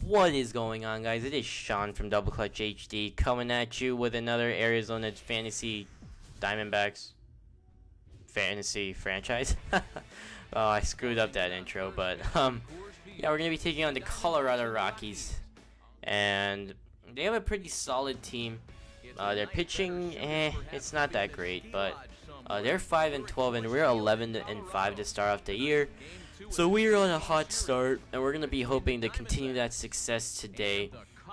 What is going on, guys? It is Sean from DoubleClutchHD coming at you with another Arizona Fantasy Diamondbacks fantasy franchise. Oh, I screwed up that intro, but yeah, we're gonna be taking on the Colorado Rockies, and they have a pretty solid team. Their pitching, it's not that great, but they're 5-12, and we're 11-5 to start off the year. So we are on a hot start, and we're going to be hoping to continue that success today.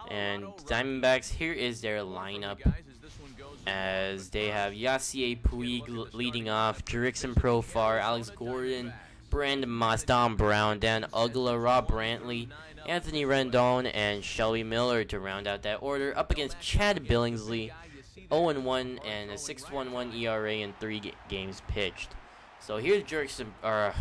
And Diamondbacks, here is their lineup, as they have Yasiel Puig leading off, Jurickson Profar, Alex Gordon, Brandon Moss, Don Brown, Dan Uggla, Rob Brantley, Anthony Rendon, and Shelby Miller to round out that order, up against Chad Billingsley, 0-1 and a 6.11 ERA in 3 games pitched. So here's Yasiel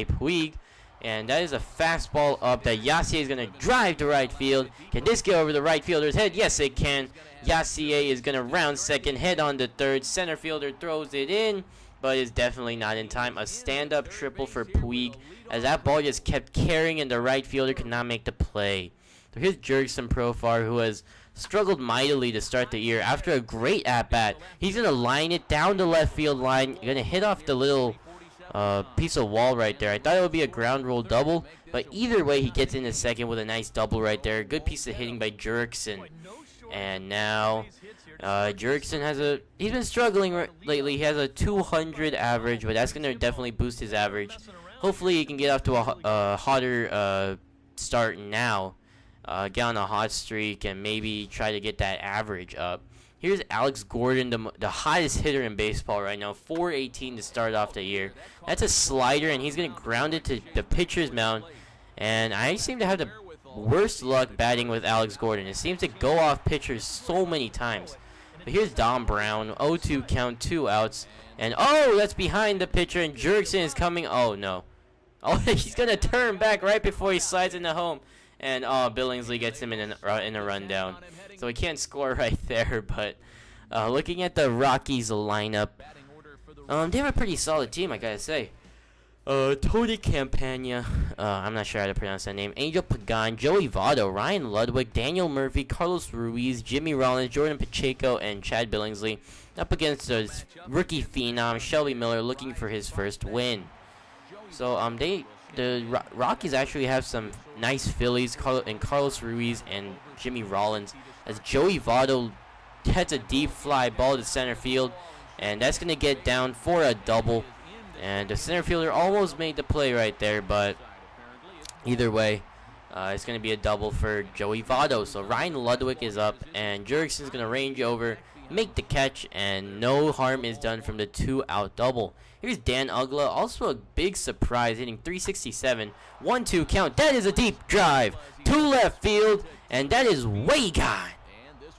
Puig, and that is a fastball up that Yasiel is going to drive to right field. Can this get over the right fielder's head? Yes, it can. Yasiel is going to round second, head on to third. Center fielder throws it in, but is definitely not in time. A stand-up triple for Puig, as that ball just kept carrying and the right fielder could not make the play. So here's Jurickson Profar, who has struggled mightily to start the year. After a great at-bat, he's going to line it down the left field line. Going to hit off the little piece of wall right there. I thought it would be a ground rule double, but either way, he gets into second with a nice double right there. Good piece of hitting by Jurickson. And now Jurickson he's been struggling lately. He has a 200 average, but that's going to definitely boost his average. Hopefully he can get off to a hotter start now. Get on a hot streak and maybe try to get that average up. Here's Alex Gordon, the hottest hitter in baseball right now, 418 to start off the year. That's a slider, and he's going to ground it to the pitcher's mound. And I seem to have the worst luck batting with Alex Gordon. It seems to go off pitchers so many times. But here's Don Brown, 0-2 count, 2 outs. And oh, that's behind the pitcher, and Jurickson is coming. Oh, no. Oh, he's going to turn back right before he slides into home. And Billingsley gets him in a rundown. So he can't score right there. But looking at the Rockies lineup, they have a pretty solid team, I gotta say. Tony Campagna, I'm not sure how to pronounce that name. Angel Pagan, Joey Votto, Ryan Ludwig, Daniel Murphy, Carlos Ruiz, Jimmy Rollins, Jordan Pacheco, and Chad Billingsley. Up against the rookie phenom, Shelby Miller, looking for his first win. So the Rockies actually have some nice Phillies, and Carlos Ruiz and Jimmy Rollins, as Joey Votto heads a deep fly ball to center field, and that's going to get down for a double. And the center fielder almost made the play right there, but either way, it's going to be a double for Joey Votto. So Ryan Ludwig is up, and Jurickson's going to range over, make the catch, and no harm is done from the 2-out double. Here's Dan Uggla, also a big surprise, hitting 367, 1-2 count. That is a deep drive to left field, and that is way gone.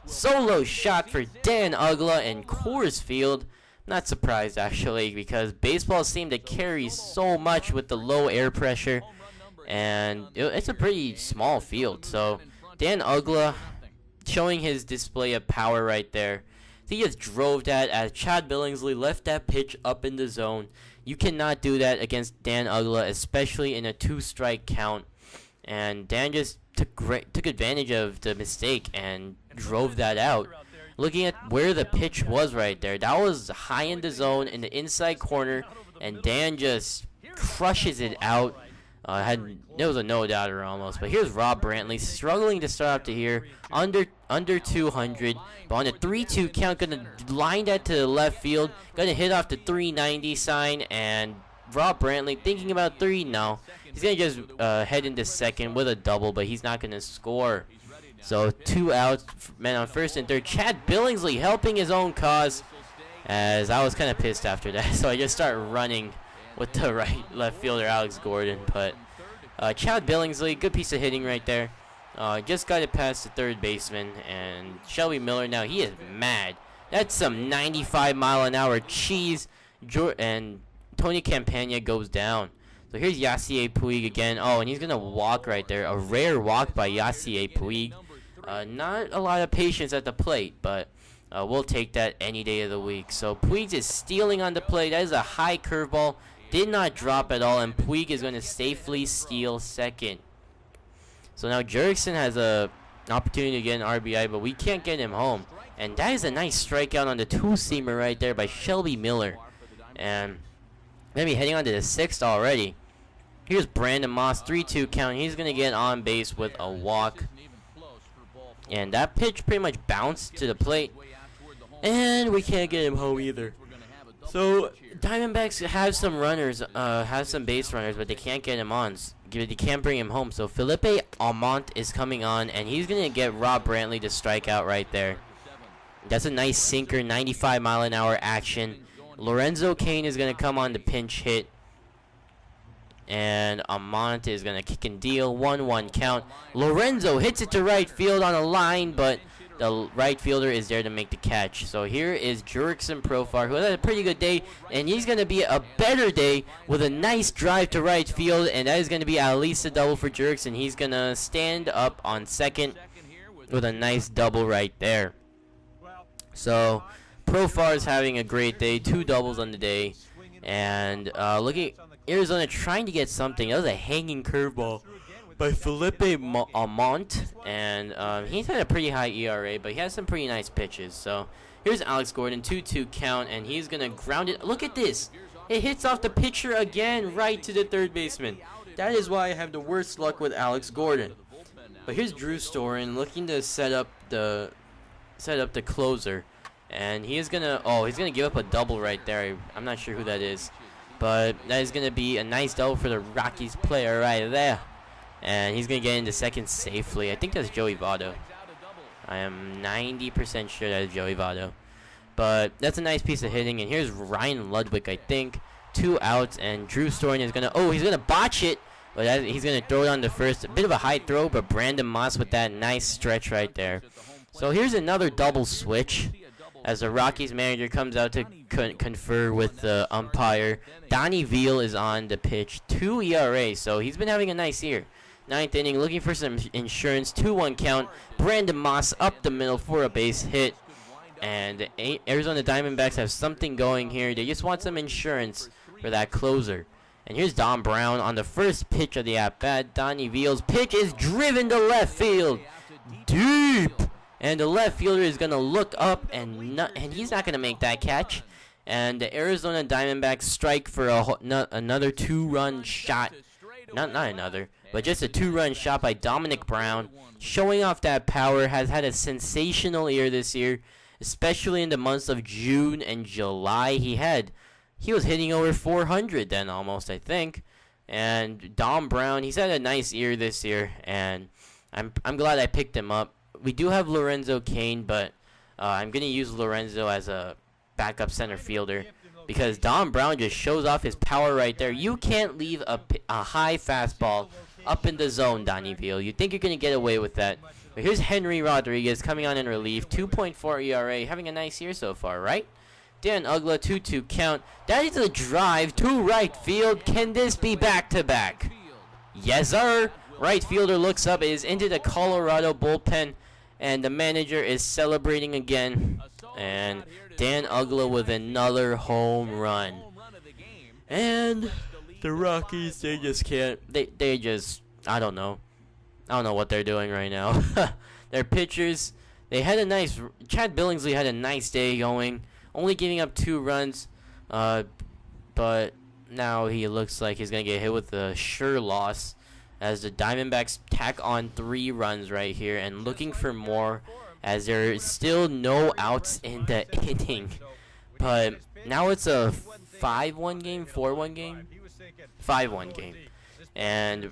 Solo shot for Dan Uggla in Coors Field. Not surprised, actually, because baseball seemed to carry so much with the low air pressure, and it's a pretty small field. So Dan Uggla showing his display of power right there. He just drove that as Chad Billingsley left that pitch up in the zone. You cannot do that against Dan Uggla, especially in a 2-strike count. And Dan just took advantage of the mistake and drove that out. Looking at where the pitch was right there, that was high in the zone in the inside corner, and Dan just crushes it out. There was a no-doubter almost, but here's Rob Brantley struggling to start out to here, under 200, but on the 3-2 count, gonna line that to the left field, gonna hit off the 390 sign, and Rob Brantley thinking about 3. No, he's gonna just head into second with a double, but he's not gonna score. So 2 outs, men on first and third. Chad Billingsley helping his own cause, as I was kind of pissed after that, so I just start running with the left fielder Alex Gordon. But Chad Billingsley, good piece of hitting right there. Just got it past the third baseman, and Shelby Miller now, he is mad. That's some 95-mile-an-hour cheese, and Tony Campagna goes down. So here's Yasiel Puig again. Oh, and he's gonna walk right there. A rare walk by Yasiel Puig. Not a lot of patience at the plate, but we'll take that any day of the week. So Puig is stealing on the plate. That is a high curveball. Did not drop at all, and Puig is going to safely steal second. So now Jurickson has an opportunity to get an RBI, but we can't get him home. And that is a nice strikeout on the two-seamer right there by Shelby Miller. And maybe heading on to the 6th already. Here's Brandon Moss, 3-2 count. He's going to get on base with a walk. And that pitch pretty much bounced to the plate. And we can't get him home either. So Diamondbacks have some runners, have some base runners, but they can't get him on. They can't bring him home. So Felipe Almont is coming on, and he's going to get Rob Brantley to strike out right there. That's a nice sinker, 95-mile-an-hour action. Lorenzo Cain is going to come on to pinch hit. And Almont is going to kick and deal. 1-1 count. Lorenzo hits it to right field on a line, but the right fielder is there to make the catch. So here is Jurickson Profar, who had a pretty good day, and he's going to be a better day with a nice drive to right field, and that is going to be at least a double for Jurickson. He's going to stand up on second with a nice double right there. So Profar is having a great day, 2 doubles on the day, and looking Arizona trying to get something. That was a hanging curveball by Felipe Almont, and he's had a pretty high ERA, but he has some pretty nice pitches. So here's Alex Gordon, 2-2 count, and he's gonna ground it. Look at this! It hits off the pitcher again, right to the third baseman. That is why I have the worst luck with Alex Gordon. But here's Drew Storen looking to set up the closer, and he's gonna give up a double right there. I'm not sure who that is, but that is gonna be a nice double for the Rockies player right there. And he's going to get into second safely. I think that's Joey Votto. I am 90% sure that is Joey Votto. But that's a nice piece of hitting. And here's Ryan Ludwig, I think. 2 outs. And Drew Storen is going to... Oh, he's going to botch it. But he's going to throw it on the first. A bit of a high throw, but Brandon Moss with that nice stretch right there. So here's another double switch. As the Rockies manager comes out to confer with the umpire. Donnie Veal is on the pitch. 2 ERA. So he's been having a nice year. 9th inning, looking for some insurance. 2-1 count. Brandon Moss up the middle for a base hit. And Arizona Diamondbacks have something going here. They just want some insurance for that closer. And here's Don Brown on the first pitch of the at-bat. Donnie Veal's pitch is driven to left field. Deep. And the left fielder is going to look up, and he's not going to make that catch. And the Arizona Diamondbacks strike for another 2-run shot. Not another, but just a 2-run shot by Dominic Brown. Showing off that power, has had a sensational year this year, especially in the months of June and July. He was hitting over 400 then almost, I think. And Dom Brown, he's had a nice year this year, and I'm glad I picked him up. We do have Lorenzo Cain, but I'm going to use Lorenzo as a backup center fielder, because Don Brown just shows off his power right there. You can't leave a high fastball up in the zone, Donnie Veal. You think you're going to get away with that. But here's Henry Rodriguez coming on in relief. 2.4 ERA, having a nice year so far, right? Dan Uggla, 2-2 count. That is a drive to right field. Can this be back-to-back? Yes, sir. Right fielder looks up. It is into the Colorado bullpen, and the manager is celebrating again. And Dan Uggla with another home run. And the Rockies, they just can't. They just, I don't know what they're doing right now. Their pitchers, they had a nice, Chad Billingsley had a nice day going, only giving up 2 runs, but now he looks like he's going to get hit with a sure loss, as the Diamondbacks tack on 3 runs right here and looking for more, as there is still no outs in the inning. But now it's a 5-1 game, 4-1 game, 5-1 game. And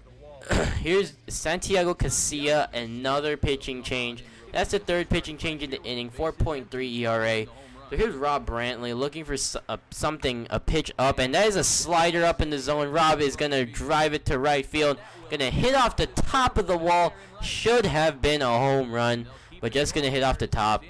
here's Santiago Casilla, another pitching change. That's the 3rd pitching change in the inning, 4.3 ERA. So here's Rob Brantley looking for a pitch up, and that is a slider up in the zone. Rob is going to drive it to right field, going to hit off the top of the wall. Should have been a home run, but just going to hit off the top.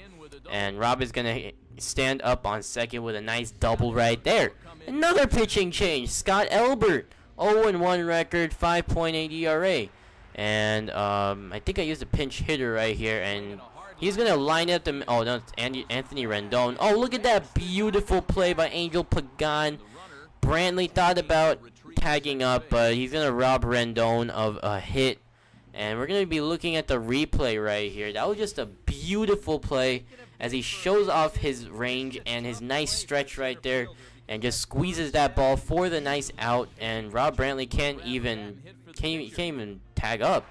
And Rob is going to stand up on second with a nice double right there. Another pitching change. Scott Elbert, 0-1 record, 5.8 ERA. And I think I used a pinch hitter right here, and he's going to line up the... Oh, no, it's Anthony Rendon. Oh, look at that beautiful play by Angel Pagan. Brantley thought about tagging up, but he's going to rob Rendon of a hit. And we're going to be looking at the replay right here. That was just a beautiful play as he shows off his range and his nice stretch right there and just squeezes that ball for the nice out. And Rob Brantley can't even tag up.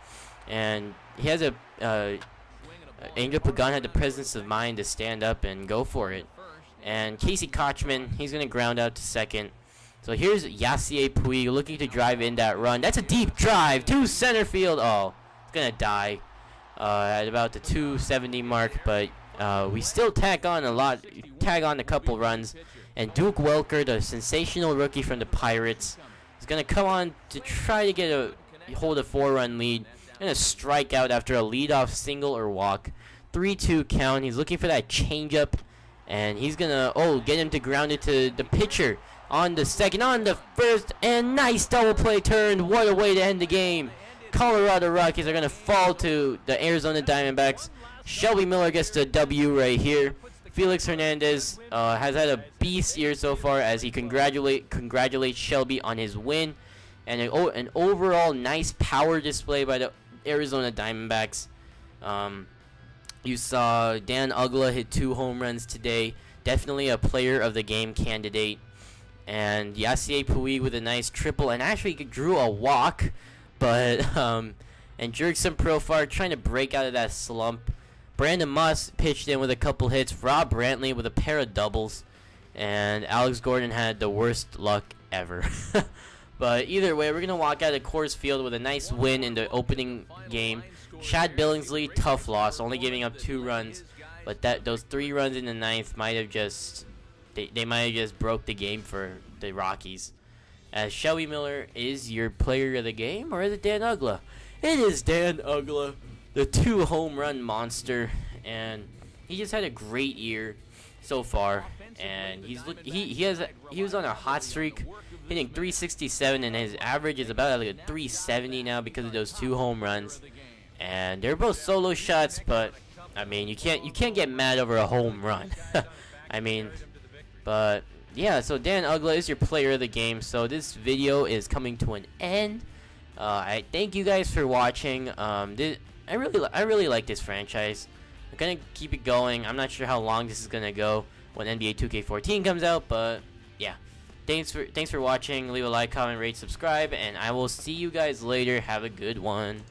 And he has Angel Pagan had the presence of mind to stand up and go for it. And Casey Kochman, he's going to ground out to second. So here's Yasier Puig looking to drive in that run. That's a deep drive to center field. Oh, it's going to die at about the 270 mark. But we still tag on a couple runs. And Duke Welker, the sensational rookie from the Pirates, is going to come on to try to hold a 4-run lead. Going to strike out after a leadoff single or walk. 3-2 count. He's looking for that changeup. And he's going to, get him to ground it to the pitcher. On the second, on the first, and nice double play turned. What a way to end the game. Colorado Rockies are going to fall to the Arizona Diamondbacks. Shelby Miller gets the W right here. Felix Hernandez has had a beast year so far as he congratulates Shelby on his win. And an overall nice power display by the Arizona Diamondbacks. You saw Dan Uggla hit 2 home runs today. Definitely a player of the game candidate. And Yasier Puig with a nice triple, and actually drew a walk, but and Jurickson Profar trying to break out of that slump. Brandon Moss pitched in with a couple hits. Rob Brantley with a pair of doubles, and Alex Gordon had the worst luck ever. But either way, we're gonna walk out of Coors Field with a nice win in the opening game. Chad Billingsley, tough loss, only giving up 2 runs, but those 3 runs in the 9th might have just. They might have just broke the game for the Rockies. As Shelby Miller is your player of the game, or is it Dan Uggla? It is Dan Uggla, the 2 home run monster, and he just had a great year so far. And he was on a hot streak, hitting 367, and his average is about like a 370 now because of those 2 home runs. And they're both solo shots, but I mean you can't get mad over a home run. I mean. But yeah, so Dan Uggla is your player of the game. So this video is coming to an end. I thank you guys for watching. I really like this franchise. I'm gonna keep it going. I'm not sure how long this is gonna go when NBA 2K14 comes out, but yeah. Thanks for watching. Leave a like, comment, rate, subscribe, and I will see you guys later. Have a good one.